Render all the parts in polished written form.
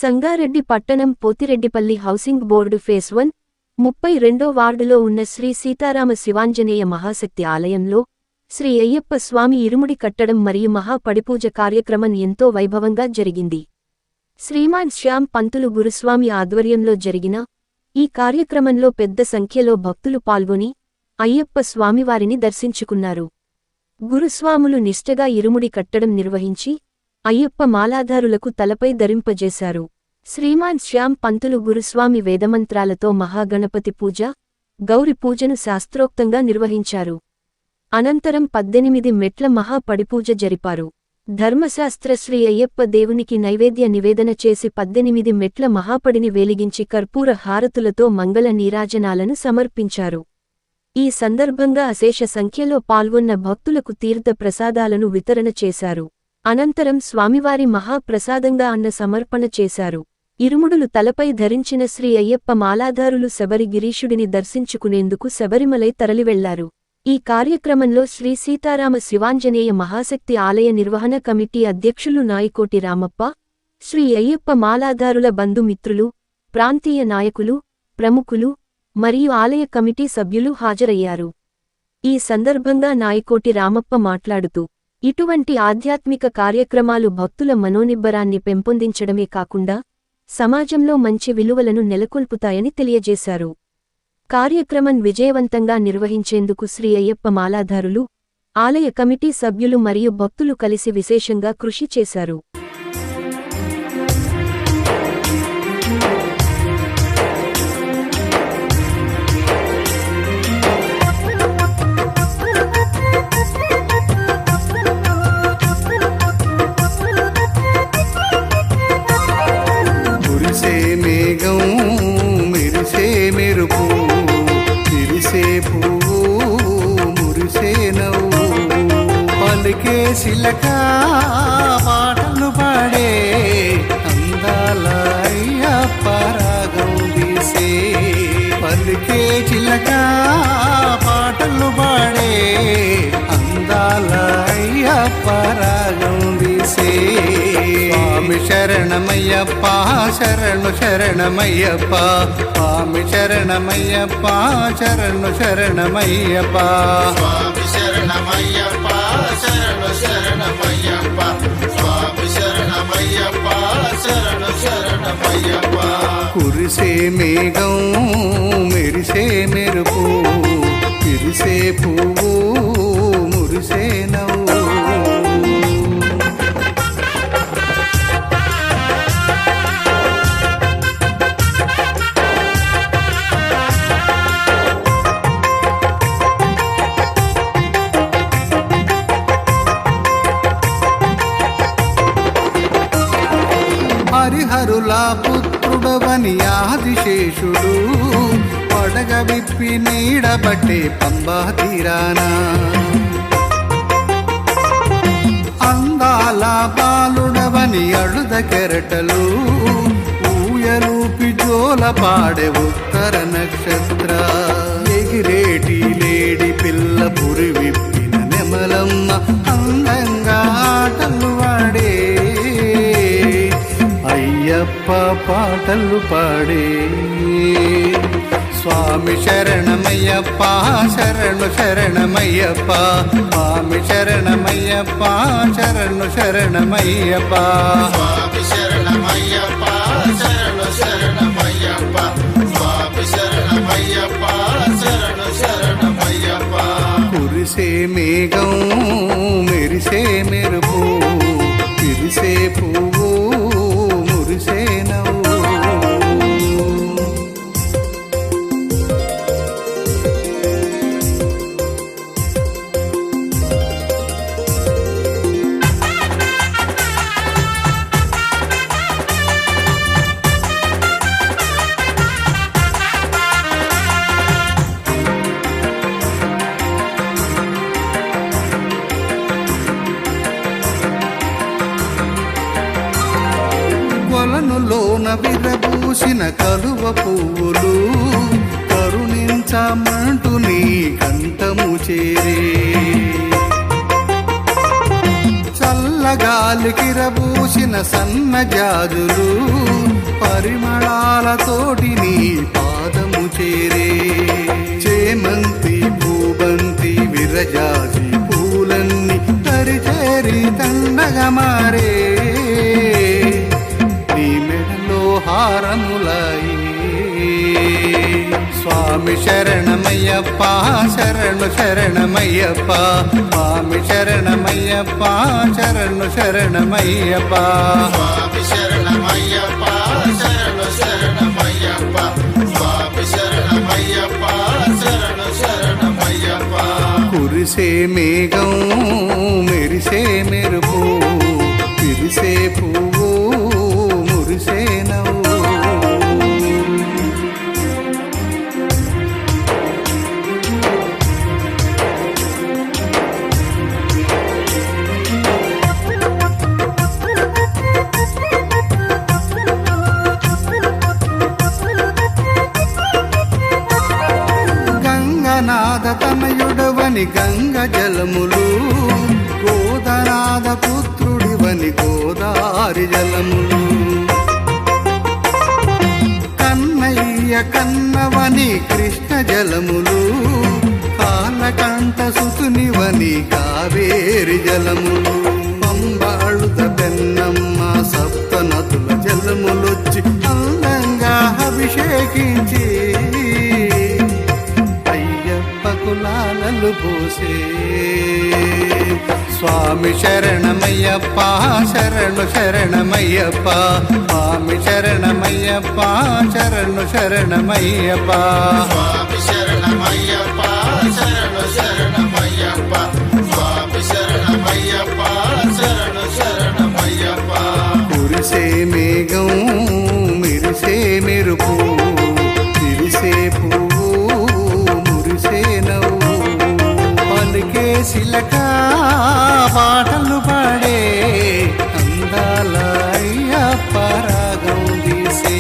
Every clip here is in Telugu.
సంగారెడ్డి పట్టణం పోతిరెడ్డిపల్లి హౌసింగ్ బోర్డు ఫేస్ 1, 32 వార్డులో ఉన్న శ్రీ సీతారామ శివాంజనేయ మహాశక్తి ఆలయంలో శ్రీ అయ్యప్ప స్వామి ఇరుముడి కట్టడం మరియు మహాపడిపూజ కార్యక్రమం ఎంతో వైభవంగా జరిగింది. శ్రీమాన్ శ్యామ్ పంతులు గురుస్వామి ఆధ్వర్యంలో జరిగిన ఈ కార్యక్రమంలో పెద్ద సంఖ్యలో భక్తులు పాల్గొని అయ్యప్ప స్వామివారిని దర్శించుకున్నారు. గురుస్వాములు నిష్టగా ఇరుముడి కట్టడం నిర్వహించి అయ్యప్ప మాలాధారులకు తలపై ధరింపజేశారు. శ్రీమాన్ శ్యామ్ పంతులు గురుస్వామి వేదమంత్రాలతో మహాగణపతి పూజ, గౌరి పూజను శాస్త్రోక్తంగా నిర్వహించారు. అనంతరం 18 మెట్ల మహాపడిపూజ జరిపారు. ధర్మశాస్త్ర శ్రీ అయ్యప్ప దేవునికి నైవేద్య నివేదన చేసి 18 మెట్ల మహాపడిని వెలిగించి కర్పూర హారతులతో మంగళ నీరాజనాలను సమర్పించారు. ఈ సందర్భంగా అశేష సంఖ్యలో పాల్గొన్న భక్తులకు తీర్థ ప్రసాదాలను వితరణ చేశారు. అనంతరం స్వామివారి మహాప్రసాదంగా అన్న సమర్పణ చేశారు. ఇరుముడులు తలపై ధరించిన శ్రీ అయ్యప్ప మాలాధారులు శబరి గిరీశుడిని దర్శించుకునేందుకు శబరిమలై తరలివెళ్లారు. ఈ కార్యక్రమంలో శ్రీ సీతారామ శివాంజనేయ మహాశక్తి ఆలయ నిర్వహణ కమిటీ అధ్యక్షులు నాయకోటి రామప్ప, శ్రీ అయ్యప్ప మాలాధారుల బంధుమిత్రులు, ప్రాంతీయ నాయకులు, ప్రముఖులు మరియు ఆలయ కమిటీ సభ్యులు హాజరయ్యారు. ఈ సందర్భంగా నాయకోటి రామప్ప మాట్లాడుతూ, ఇటువంటి ఆధ్యాత్మిక కార్యక్రమాలు భక్తుల మనోనిబ్బరాన్ని పెంపొందించడమే కాకుండా సమాజంలో మంచి విలువలను నెలకొల్పుతాయని తెలియజేశారు. కార్యక్రమం విజయవంతంగా నిర్వహించేందుకు శ్రీ అయ్యప్ప మాలాధారులు, ఆలయ కమిటీ సభ్యులు మరియు భక్తులు కలిసి విశేషంగా కృషి చేశారు. పలికే శిలక పాటలు పాడే అందాల అయ్యప్ప రాగం తీసే, పలికే చిలక పాటలు పాడే అందాల అయ్యప్ప రాగం తీసే. స్వామి శరణమయ్యప్ప శరణు శరణమయ్యప్ప, స్వామి శరణమయ్యప్ప శరణు శరణమయ్యప్ప, స్వామి శరణమయ్యప్ప శరణు శరణమయ్యప్ప, స్వామి శరణమయ్యప్ప శరణు శరణమయ్యప్ప. కురిసే మేఘం మెరిసే మెరుపు, విరిసే పువ్వు మురిసే నవ్వు. హరిహరుల పుత్రుడవని ఆదిశేషుడు పడగ విప్పి నీడబట్టే పంబా తీరానా, అందాల బాలుడవని అడుద కెరటలు ఊయలూపి జోల పాడే ఉత్తర నక్షత్ర. ఎగిరేటి లేడి పిల్ల పురి విప్పిన నెమలమ్మ అందంగా ఆటలు వాడే అయ్యప్ప పాటలు పాడే. స్వామి శరణమయ్యప్ప శరణు శరణమయ్యప్ప, స్వామి శరణమయ్యప్ప శరణు శరణమయ్యప్ప, స్వామి శరణమయ్యప్ప శరణు శరణమయ్యప్ప, స్వామి శరణమయ్యప్ప శరణు శరణమయ్యప్ప. కురిసే మేఘం మెరిసే మెరుపు, విరిసే పువ్వు మురిసే నవ్వు. కొలనులోన విరబూసిన కలువ పువ్వులు కరుణించమంటూ నీ కంఠము చేరే, చల్లగాలికి రబూసిన సన్నజాజులు పరిమళాలతోటి నీ పాదము చేరే చేమంతి పూబంతి విరజాజి పూలన్నీ తరిచేరి తండగా మారే నీ మెడలో హారములాయి స్వామి శరణమయ్యప్ప శరణు శరణమయ్యప్ప స్వామి శరణమయ్యప్ప శరణు శరణమయ్యప్ప స్వామి శరణమయ్యప్ప శరణు శరణమయ్యప్ప స్వామి శరణమయ్యప్ప శరణు శరణమయ్యప్ప కురిసే మేఘం మెరిసే మెరుపు విరిసే పువ్వు మురిసే నవ్వు గంగనాథ తనయుడవని గంగ జలములు గోదనాథ పుత్రుడివని గోదారి జలములు కన్నయ్య కన్నవని కృష్ణ జలములు కాలకంఠ సుతునివని కావేరి జలములు పంబాళుద పెన్నమ్మ సప్త నదుల జలములొచ్చి అందంగా అభిషేకించి కులాలలు పోసే స్వామి శరణమయ్యప్ప శరణు శరణమయ్యప్ప స్వామి శరణమయ్యప్ప శరణు శరణమయ్యప్ప స్వామి శరణమయ్యప్ప శరణు శరణమయ్యప్ప స్వామి శరణమయ్యప్ప శరణు శరణమయ్యప్ప కురిసే మేఘం మెరిసే మెరుపు విరిసే పువ్వు మురిసే నవ్వు పలికే శిలక పాటలు పాడే అందాల అయ్యప్ప రాగం తీసే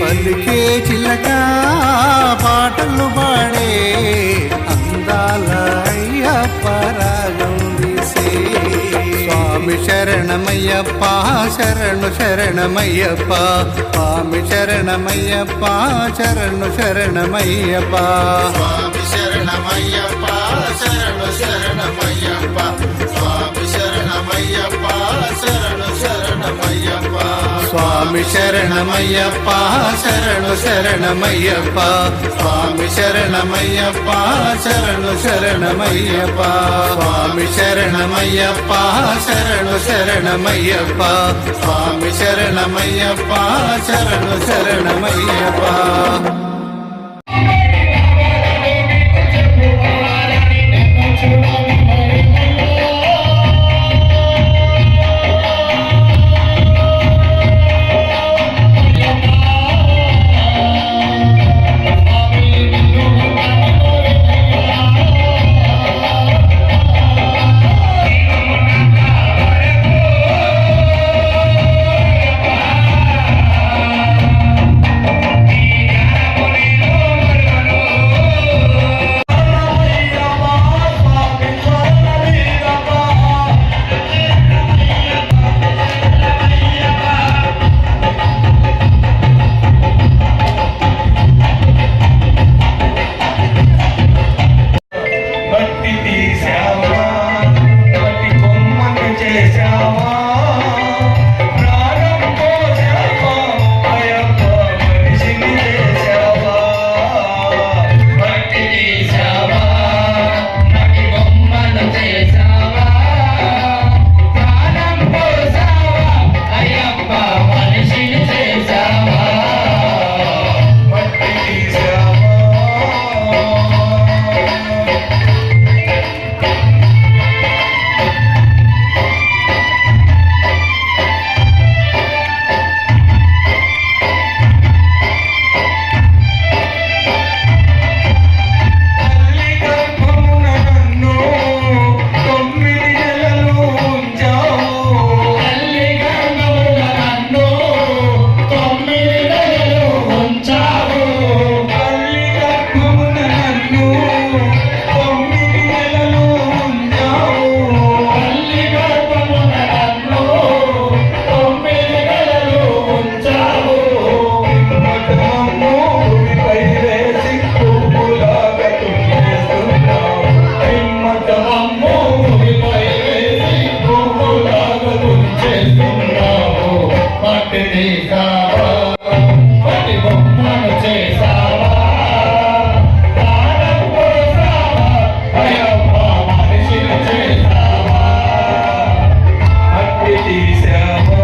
పలికే చిలక పాటలు పాడే అందాల అయ్యప్ప రాగం తీసే స్వామి శరణమయ్యప్ప శరణు శరణమయ్యప్ప స్వామి శరణమయ్యప్ప శరణు శరణమయ్యప్ప స్వామి శరణమయ్యప్ప శరణు శరణమయ్యప్ప స్వామి శరణమయ్యప్ప శరణు శరణమయ్యప్ప స్వామి శరణమయ్యప్ప శరణు శరణమయ్యప్ప స్వామి శరణమయ్యప్ప శరణు శరణమయ్యప్ప స్వామి శరణమయ్యప్ప శరణు శరణమయ్యప్ప స్వామి శరణమయ్యప్ప శరణు శరణమయ్యప్ప Holy చేసావా పతి బొమ్మను చేసావా ప్రాణం పోసావా అయ్యప్ప మనిషిని చేసావా మట్టి తీసావా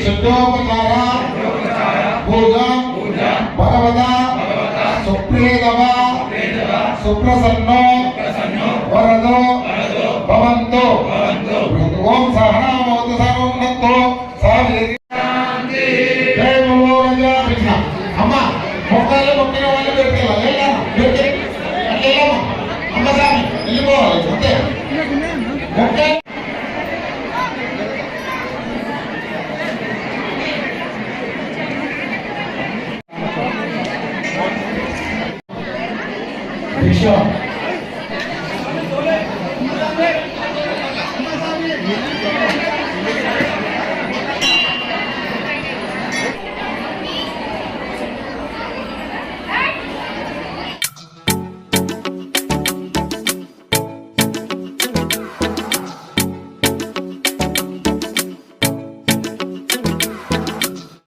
శుద్ధోపచార పూజ భగవద సుప్రీతవ సుప్రసన్నో వరదో భవంతో ఓం సహనామోతు సర్వోన్నతో అమ్మ మొక్కలు మొక్కిన వాళ్ళు పెట్టుకెళ్ళాలి అమ్మ స్వామి వెళ్ళిపోవాలి అంతే మొక్క విషయం